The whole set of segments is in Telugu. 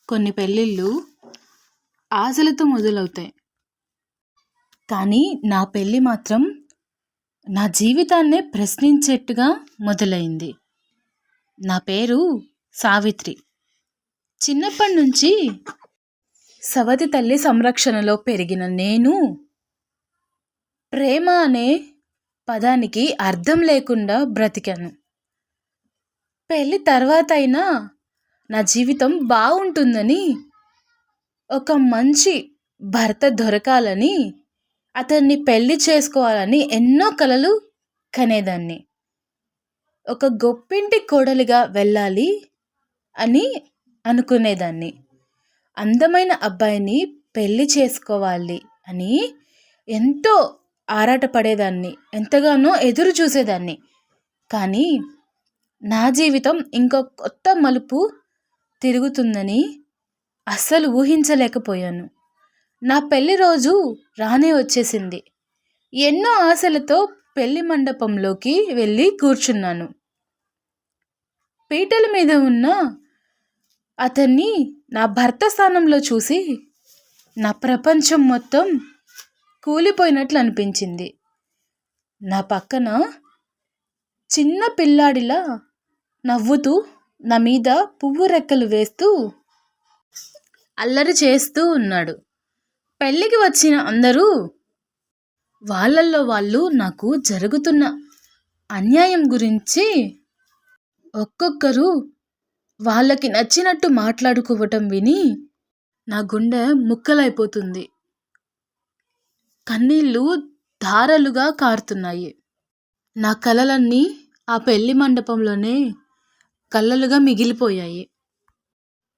కొన్ని పెళ్ళిళ్ళు ఆశలతో మొదలవుతాయి. కానీ నా పెళ్ళి మాత్రం నా జీవితాన్నే ప్రశ్నించేట్టుగా మొదలైంది. నా పేరు సావిత్రి. చిన్నప్పటి నుంచి సవతి తల్లి సంరక్షణలో పెరిగిన నేను ప్రేమ అనే పదానికి అర్థం లేకుండా బ్రతికాను. పెళ్ళి తర్వాత అయినా నా జీవితం బాగుంటుందని, ఒక మంచి భర్త దొరకాలని, అతన్ని పెళ్లి చేసుకోవాలని ఎన్నో కలలు కనేదాన్ని. ఒక గొప్పింటి కోడలిగా వెళ్ళాలి అని అనుకునేదాన్ని. అందమైన అబ్బాయిని పెళ్లి చేసుకోవాలి అని ఎంతో ఆరాటపడేదాన్ని, ఎంతగానో ఎదురు చూసేదాన్ని. కానీ నా జీవితం ఇంకో కొత్త మలుపు తిరుగుతుందని అస్సలు ఊహించలేకపోయాను. నా పెళ్లి రోజు రానే వచ్చేసింది. ఎన్నో ఆశలతో పెళ్లి మండపంలోకి వెళ్ళి కూర్చున్నాను. పీటల మీద ఉన్న అతన్ని నా భర్త స్థానంలో చూసి నా ప్రపంచం మొత్తం కూలిపోయినట్లు అనిపించింది. నా పక్కన చిన్న పిల్లాడిలా నవ్వుతూ, నా మీద పువ్వు రెక్కలు వేస్తూ అల్లరి చేస్తూ ఉన్నాడు. పెళ్ళికి వచ్చిన అందరూ వాళ్ళల్లో వాళ్ళు నాకు జరుగుతున్న అన్యాయం గురించి ఒక్కొక్కరు వాళ్ళకి నచ్చినట్టు మాట్లాడుకోవటం విని నా గుండె ముక్కలైపోతుంది. కన్నీళ్ళు ధారలుగా కారుతున్నాయి. నా కలలన్నీ ఆ పెళ్లి మండపంలోనే కళ్ళలుగా మిగిలిపోయాయి.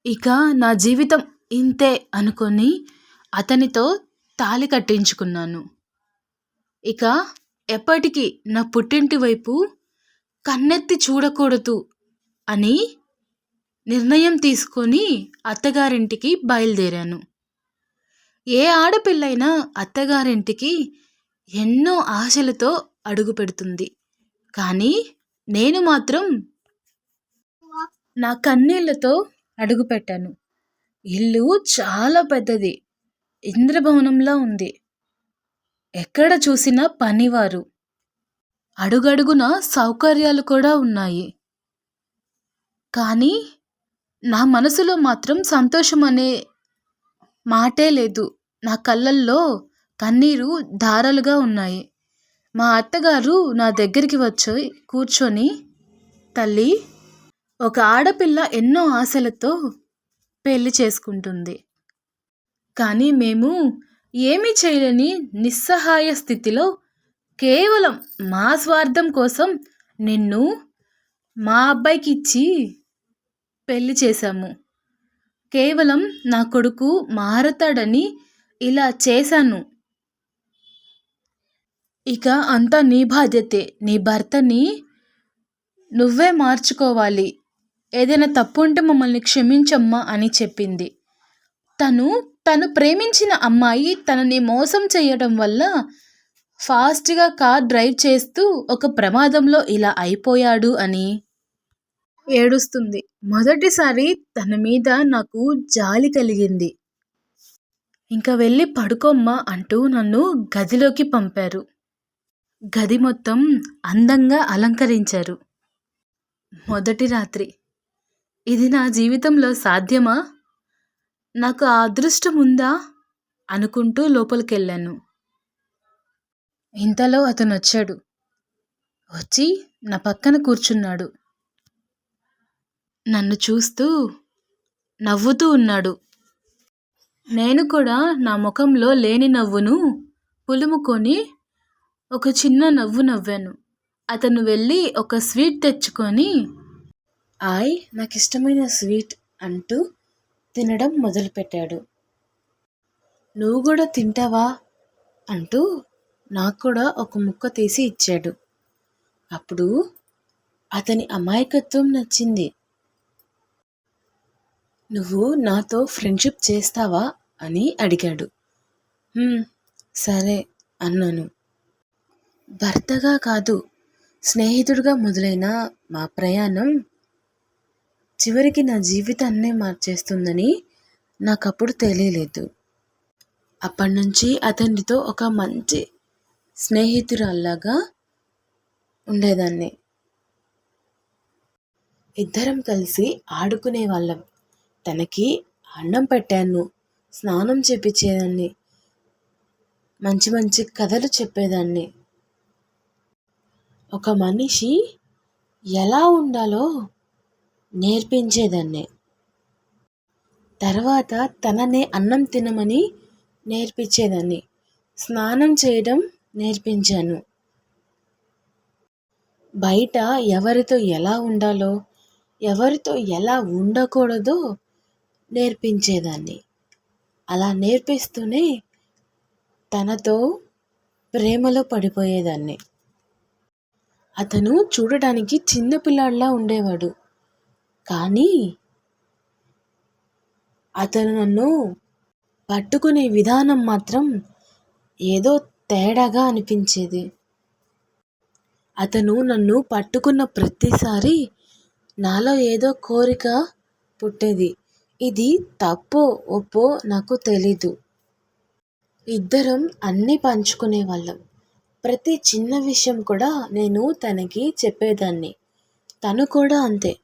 ఇక నా జీవితం ఇంతే అనుకొని అతనితో తాళి కట్టించుకున్నాను. ఇక ఎప్పటికీ నా పుట్టింటి వైపు కన్నెత్తి చూడకూడదు అని నిర్ణయం తీసుకొని అత్తగారింటికి బయలుదేరాను. ఏ ఆడపిల్లైనా అత్తగారింటికి ఎన్నో ఆశలతో అడుగు పెడుతుంది. కానీ నేను మాత్రం నా కన్నీళ్లతో అడుగుపెట్టాను. ఇల్లు చాలా పెద్దది, ఇంద్రభవనంలా ఉంది. ఎక్కడ చూసినా పనివారు, అడుగడుగున సౌకర్యాలు కూడా ఉన్నాయి. కానీ నా మనసులో మాత్రం సంతోషం అనే మాటే లేదు. నా కళ్ళల్లో కన్నీరు ధారలుగా ఉన్నాయి. మా అత్తగారు నా దగ్గరికి వచ్చి కూర్చొని, తల్లి, ఒక ఆడపిల్ల ఎన్నో ఆశలతో పెళ్లి చేసుకుంటుంది. కానీ మేము ఏమీ చేయలేని నిస్సహాయ స్థితిలో కేవలం మా స్వార్థం కోసం నిన్ను మా అబ్బాయికి ఇచ్చి పెళ్లి చేశాము. కేవలం నా కొడుకు మారతాడని ఇలా చేశాను. ఇక అంతా నీ బాధ్యతే. నీ భర్తని నువ్వే మార్చుకోవాలి. ఏదైనా తప్పు ఉంటే మమ్మల్ని క్షమించమ్మా అని చెప్పింది. తను ప్రేమించిన అమ్మాయి తనని మోసం చేయడం వల్ల ఫాస్ట్గా కార్ డ్రైవ్ చేస్తూ ఒక ప్రమాదంలో ఇలా అయిపోయాడు అని ఏడుస్తుంది. మొదటిసారి తన మీద నాకు జాలి కలిగింది. ఇంకా వెళ్ళి పడుకోమ్మా అంటూ నన్ను గదిలోకి పంపారు. గది మొత్తం అందంగా అలంకరించారు. మొదటి రాత్రి. ఇది నా జీవితంలో సాధ్యమా? నాకు ఆ అదృష్టం ఉందా అనుకుంటూ లోపలికెళ్ళాను. ఇంతలో అతను వచ్చాడు. వచ్చి నా పక్కన కూర్చున్నాడు. నన్ను చూస్తూ నవ్వుతూ ఉన్నాడు. నేను కూడా నా ముఖంలో లేని నవ్వును పులుముకొని ఒక చిన్న నవ్వు నవ్వాను. అతను వెళ్ళి ఒక స్వీట్ తెచ్చుకొని, నాకు ఇష్టమైన స్వీట్ అంటూ తినడం మొదలుపెట్టాడు. నువ్వు కూడా తింటావా అంటూ నాకు కూడా ఒక ముక్క తీసి ఇచ్చాడు. అప్పుడు అతని అమాయకత్వం నచ్చింది. నువ్వు నాతో ఫ్రెండ్షిప్ చేస్తావా అని అడిగాడు. సరే అన్నాను. భర్తగా కాదు, స్నేహితుడిగా మొదలైన మా ప్రయాణం చివరికి నా జీవితాన్నే మార్చేస్తుందని నాకప్పుడు తెలియలేదు. అప్పటినుంచి అతనితో ఒక మంచి స్నేహితురాల్లాగా ఉండేదాన్ని. ఇద్దరం కలిసి ఆడుకునేవాళ్ళం. తనకి అన్నం పెట్టాను, స్నానం చేపించేదాన్ని, మంచి మంచి కథలు చెప్పేదాన్ని. ఒక మనిషి ఎలా ఉండాలో నేర్పించేదాన్ని. తర్వాత తననే అన్నం తినమని నేర్పించేదాన్ని. స్నానం చేయడం నేర్పించాను. బయట ఎవరితో ఎలా ఉండాలో, ఎవరితో ఎలా ఉండకూడదో నేర్పించేదాన్ని. అలా నేర్పిస్తూనే తనతో ప్రేమలో పడిపోయేదాన్ని. అతను చూడడానికి చిన్న పిల్లాడిలా ఉండేవాడు. కానీ అతను నన్ను పట్టుకునే విధానం మాత్రం ఏదో తేడాగా అనిపించేది. అతను నన్ను పట్టుకున్న ప్రతిసారి నాలో ఏదో కోరిక పుట్టేది. ఇది తప్పో ఒప్పో నాకు తెలీదు. ఇద్దరం అన్నీ పంచుకునేవాళ్ళం. ప్రతి చిన్న విషయం కూడా నేను తనకి చెప్పేదాన్ని. తను కూడా అంతే.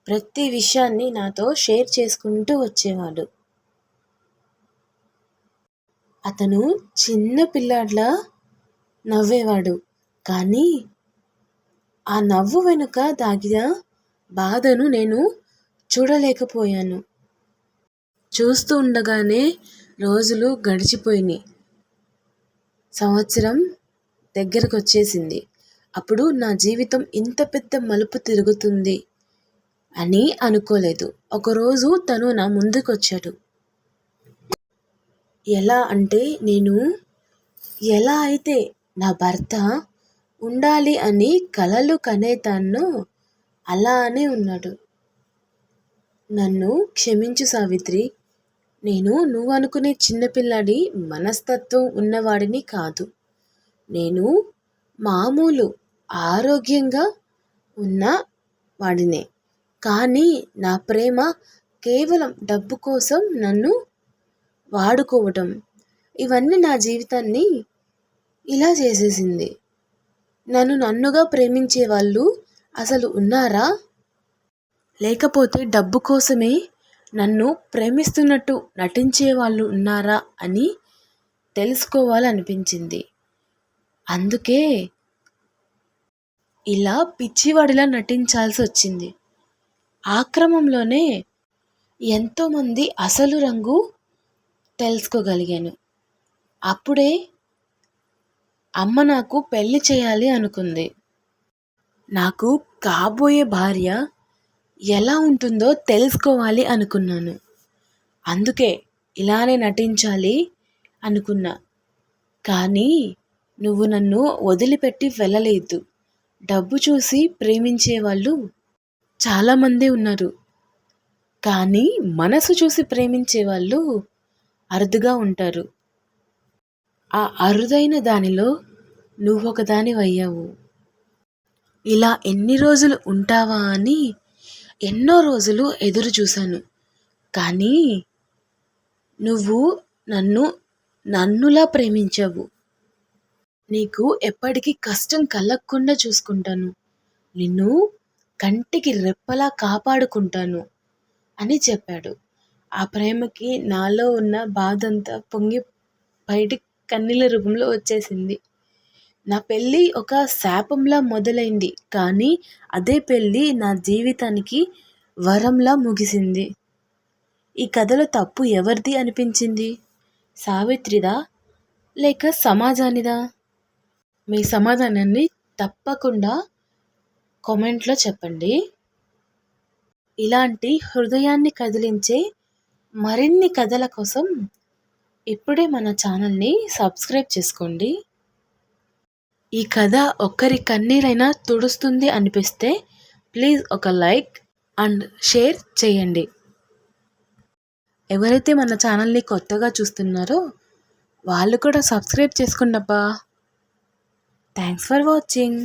ప్రతి విషయాన్ని నాతో షేర్ చేసుకుంటూ వచ్చేవాడు. అతను చిన్న పిల్లాడిలా నవ్వేవాడు. కానీ ఆ నవ్వు వెనుక దాగిన బాధను నేను చూడలేకపోయాను. చూస్తూ ఉండగానే రోజులు గడిచిపోయినాయి. సంవత్సరం దగ్గరకు వచ్చేసింది. అప్పుడు నా జీవితం ఇంత పెద్ద మలుపు తిరుగుతుంది అని అనుకోలేదు. ఒకరోజు తను నా ముందుకొచ్చాడు. ఎలా అంటే నేను ఎలా అయితే నా భర్త ఉండాలి అని కలలు కనేదాన్నో అలానే ఉన్నాడు. నన్ను క్షమించు సావిత్రి. నేను నువ్వు అనుకునే చిన్నపిల్లాడి మనస్తత్వం ఉన్నవాడిని కాదు. నేను మామూలు ఆరోగ్యంగా ఉన్న వాడినే. కానీ నా ప్రేమ కేవలం డబ్బు కోసం నన్ను వాడుకోవటం, ఇవన్నీ నా జీవితాన్ని ఇలా చేసేసింది. నన్నుగా ప్రేమించే వాళ్ళు అసలు ఉన్నారా? లేకపోతే డబ్బు కోసమే నన్ను ప్రేమిస్తున్నట్టు నటించే వాళ్ళు ఉన్నారా అని తెలుసుకోవాలనిపించింది. అందుకే ఇలా పిచ్చివాడిలా నటించాల్సి వచ్చింది. ఆ క్రమంలోనే ఎంతోమంది అసలు రంగు తెలుసుకోగలిగాను. అప్పుడే అమ్మ నాకు పెళ్లి చేయాలి అనుకుంది. నాకు కాబోయే భార్య ఎలా ఉంటుందో తెలుసుకోవాలి అనుకున్నాను. అందుకే ఇలానే నటించాలి అనుకున్నా. కానీ నువ్వు నన్ను వదిలిపెట్టి వెళ్ళలేదు. డబ్బు చూసి ప్రేమించే వాళ్ళు చాలామంది ఉన్నారు. కానీ మనసు చూసి ప్రేమించే వాళ్ళు అరుదుగా ఉంటారు. ఆ అరుదైన దానిలో నువ్వొకదానివయ్యావు. ఇలా ఎన్ని రోజులు ఉంటావా అని ఎన్నో రోజులు ఎదురు చూశాను. కానీ నువ్వు నన్నులా ప్రేమించావు. నీకు ఎప్పటికీ కష్టం కలగకుండా చూసుకుంటాను. నిన్ను కంటికి రెప్పలా కాపాడుకుంటాను అని చెప్పాడు. ఆ ప్రేమకి నాలో ఉన్న బాధంతా పొంగి బయటికి కన్నీళ్ళ రూపంలో వచ్చేసింది. నా పెళ్ళి ఒక శాపంలా మొదలైంది. కానీ అదే పెళ్ళి నా జీవితానికి వరంలా ముగిసింది. ఈ కథలో తప్పు ఎవరిది అనిపించింది? సావిత్రిదా లేక సమాజానిదా? మీ సమాధానాన్ని తప్పకుండా కామెంట్లో చెప్పండి. ఇలాంటి హృదయాన్ని కదిలించే మరిన్ని కథల కోసం ఇప్పుడే మన ఛానల్ని సబ్స్క్రైబ్ చేసుకోండి. ఈ కథ ఒక్కరి కన్నీరైనా తుడుస్తుంది అనిపిస్తే ప్లీజ్ ఒక లైక్ అండ్ షేర్ చేయండి. ఎవరైతే మన ఛానల్ని కొత్తగా చూస్తున్నారో వాళ్ళు కూడా సబ్స్క్రైబ్ చేసుకోండి అబ్బా. Thanks for watching.